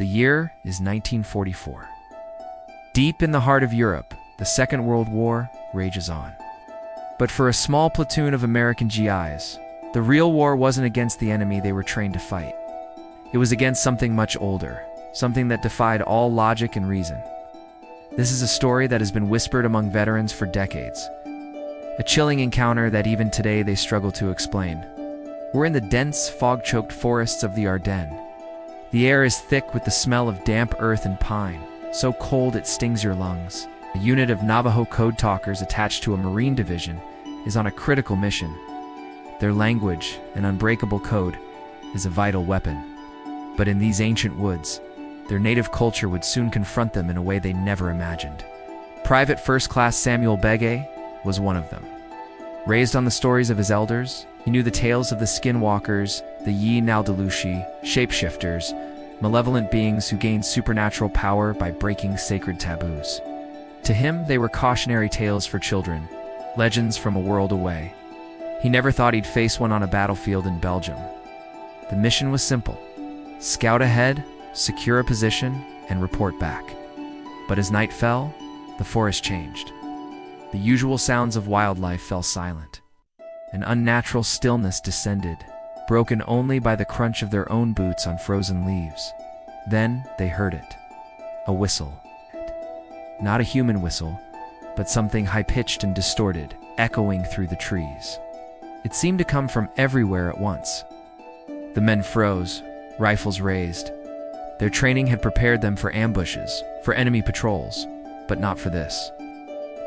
The year is 1944. Deep in the heart of Europe, the Second World War rages on. But for a small platoon of American GIs, the real war wasn't against the enemy they were trained to fight. It was against something much older, something that defied all logic and reason. This is a story that has been whispered among veterans for decades. A chilling encounter that even today they struggle to explain. We're in the dense, fog-choked forests of the Ardennes. The air is thick with the smell of damp earth and pine, so cold it stings your lungs. A unit of Navajo Code Talkers attached to a Marine division is on a critical mission. Their language, an unbreakable code, is a vital weapon. But in these ancient woods, their native culture would soon confront them in a way they never imagined. Private First Class Samuel Begay was one of them. Raised on the stories of his elders, he knew the tales of the Skinwalkers, the Naldalushi, shapeshifters, malevolent beings who gained supernatural power by breaking sacred taboos. To him, they were cautionary tales for children, legends from a world away. He never thought he'd face one on a battlefield in Belgium. The mission was simple: scout ahead, secure a position, and report back. But as night fell, the forest changed. The usual sounds of wildlife fell silent. An unnatural stillness descended, broken only by the crunch of their own boots on frozen leaves. Then they heard it. A whistle. Not a human whistle, but something high-pitched and distorted, echoing through the trees. It seemed to come from everywhere at once. The men froze, rifles raised. Their training had prepared them for ambushes, for enemy patrols, but not for this.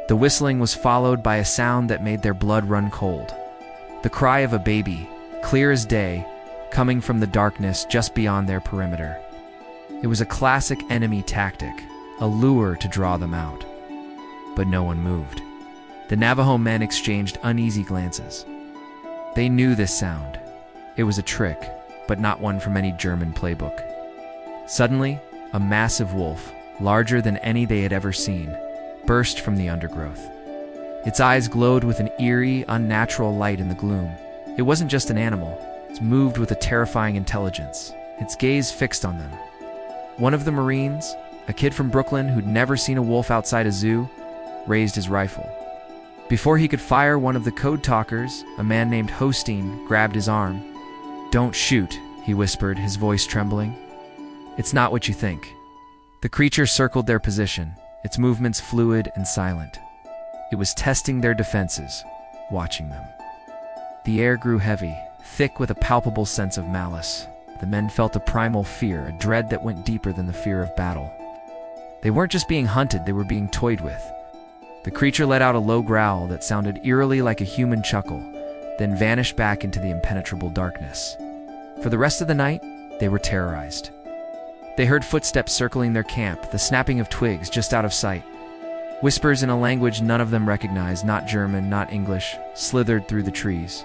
The whistling was followed by a sound that made their blood run cold. The cry of a baby, clear as day, coming from the darkness just beyond their perimeter. It was a classic enemy tactic, a lure to draw them out. But no one moved. The Navajo men exchanged uneasy glances. They knew this sound. It was a trick, but not one from any German playbook. Suddenly, a massive wolf, larger than any they had ever seen, burst from the undergrowth. Its eyes glowed with an eerie, unnatural light in the gloom. It wasn't just an animal. It moved with a terrifying intelligence, its gaze fixed on them. One of the Marines, a kid from Brooklyn who'd never seen a wolf outside a zoo, raised his rifle. Before he could fire, one of the Code Talkers, a man named Hosteen, grabbed his arm. "Don't shoot," he whispered, his voice trembling. "It's not what you think." The creature circled their position, its movements fluid and silent. It was testing their defenses, watching them. The air grew heavy, thick with a palpable sense of malice. The men felt a primal fear, a dread that went deeper than the fear of battle. They weren't just being hunted, they were being toyed with. The creature let out a low growl that sounded eerily like a human chuckle, then vanished back into the impenetrable darkness. For the rest of the night, they were terrorized. They heard footsteps circling their camp, the snapping of twigs just out of sight. Whispers in a language none of them recognized, not German, not English, slithered through the trees.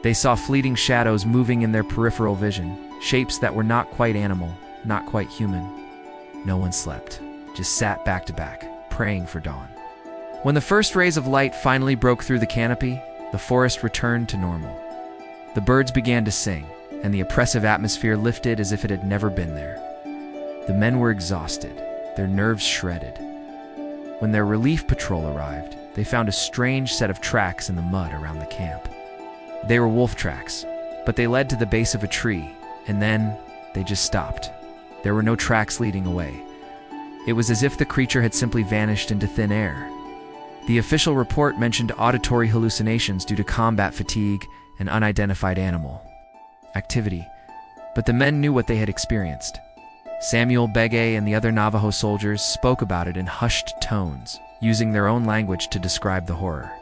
They saw fleeting shadows moving in their peripheral vision, shapes that were not quite animal, not quite human. No one slept, just sat back to back, praying for dawn. When the first rays of light finally broke through the canopy, the forest returned to normal. The birds began to sing, and the oppressive atmosphere lifted as if it had never been there. The men were exhausted, their nerves shredded. When their relief patrol arrived, they found a strange set of tracks in the mud around the camp. They were wolf tracks, but they led to the base of a tree, and then they just stopped. There were no tracks leading away. It was as if the creature had simply vanished into thin air. The official report mentioned auditory hallucinations due to combat fatigue and unidentified animal activity, but the men knew what they had experienced. Samuel Begay and the other Navajo soldiers spoke about it in hushed tones, using their own language to describe the horror.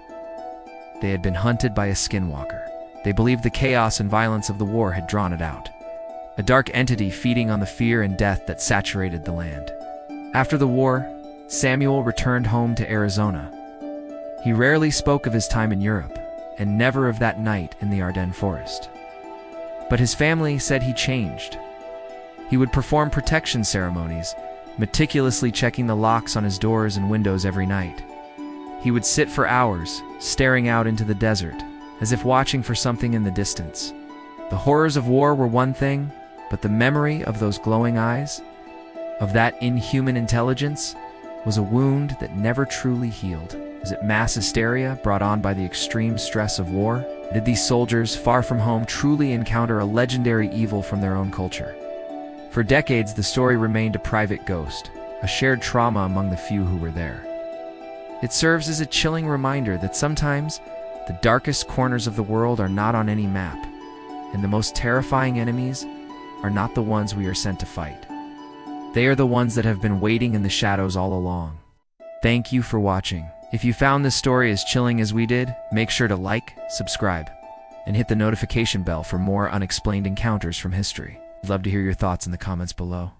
They had been hunted by a Skinwalker. They believed the chaos and violence of the war had drawn it out. A dark entity feeding on the fear and death that saturated the land. After the war, Samuel returned home to Arizona. He rarely spoke of his time in Europe, and never of that night in the Ardennes forest. But his family said he changed. He would perform protection ceremonies, meticulously checking the locks on his doors and windows every night. He would sit for hours, staring out into the desert, as if watching for something in the distance. The horrors of war were one thing, but the memory of those glowing eyes, of that inhuman intelligence was a wound that never truly healed. Was it mass hysteria brought on by the extreme stress of war? Did these soldiers, far from home, truly encounter a legendary evil from their own culture? For decades, the story remained a private ghost, a shared trauma among the few who were there. It serves as a chilling reminder that sometimes the darkest corners of the world are not on any map, and the most terrifying enemies are not the ones we are sent to fight. They are the ones that have been waiting in the shadows all along. Thank you for watching. If you found this story as chilling as we did, make sure to like, subscribe, and hit the notification bell for more unexplained encounters from history. I'd love to hear your thoughts in the comments below.